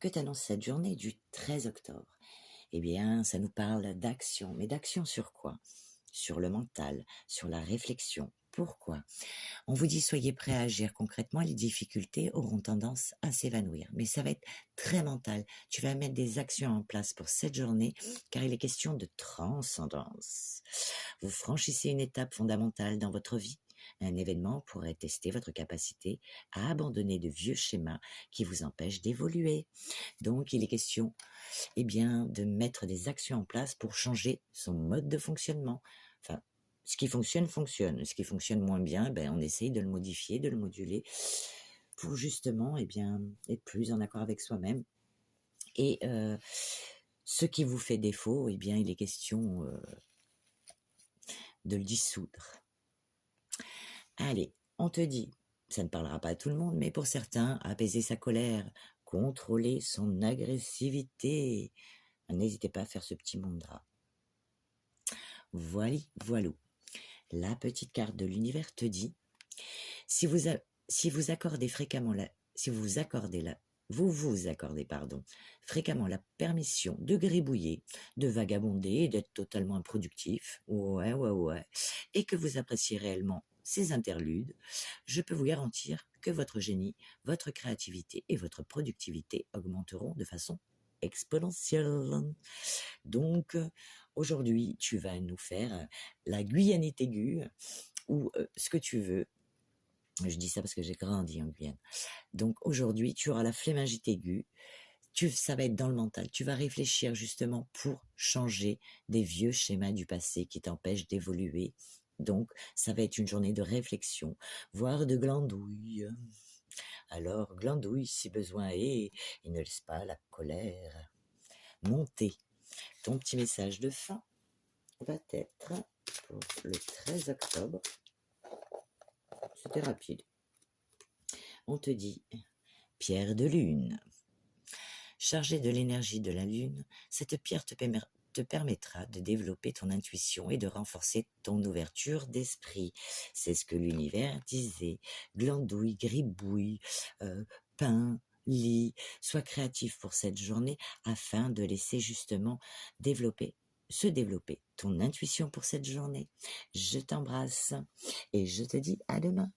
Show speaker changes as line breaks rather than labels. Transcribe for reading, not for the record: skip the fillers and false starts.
que t'annonce cette journée du 13 octobre? Eh bien, ça nous parle d'action. Mais d'action sur quoi? Sur le mental, sur la réflexion. Pourquoi? On vous dit soyez prêts à agir concrètement, les difficultés auront tendance à s'évanouir. Mais ça va être très mental. Tu vas mettre des actions en place pour cette journée car il est question de transcendance. Vous franchissez une étape fondamentale dans votre vie. Un événement pourrait tester votre capacité à abandonner de vieux schémas qui vous empêchent d'évoluer. Donc, il est question, de mettre des actions en place pour changer son mode de fonctionnement. Enfin, ce qui fonctionne, fonctionne. Ce qui fonctionne moins bien, on essaye de le modifier, de le moduler pour justement, être plus en accord avec soi-même. Et ce qui vous fait défaut, il est question de le dissoudre. Allez, on te dit, ça ne parlera pas à tout le monde, mais pour certains, apaiser sa colère, contrôler son agressivité. N'hésitez pas à faire ce petit mantra. Voilà. La petite carte de l'univers te dit, si vous accordez fréquemment vous vous accordez fréquemment la permission de gribouiller, de vagabonder et d'être totalement improductif, ouais, et que vous appréciez réellement ces interludes, je peux vous garantir que votre génie, votre créativité et votre productivité augmenteront de façon exponentielle. Donc, aujourd'hui, tu vas nous faire la Guyanite aiguë ou ce que tu veux. Je dis ça parce que j'ai grandi en Guyane. Donc, aujourd'hui, tu auras la flémingite aiguë. Ça va être dans le mental. Tu vas réfléchir justement pour changer des vieux schémas du passé qui t'empêchent d'évoluer. Donc, ça va être une journée de réflexion, voire de glandouille. Alors, glandouille si besoin est, et ne laisse pas la colère monter. Ton petit message de fin va être pour le 13 octobre. C'était rapide. On te dit pierre de lune. Chargée de l'énergie de la lune, cette pierre te permettra de développer ton intuition et de renforcer ton ouverture d'esprit. C'est ce que l'univers disait. Glandouille, gribouille, pain, lit. Sois créatif pour cette journée afin de laisser justement se développer ton intuition pour cette journée. Je t'embrasse et je te dis à demain.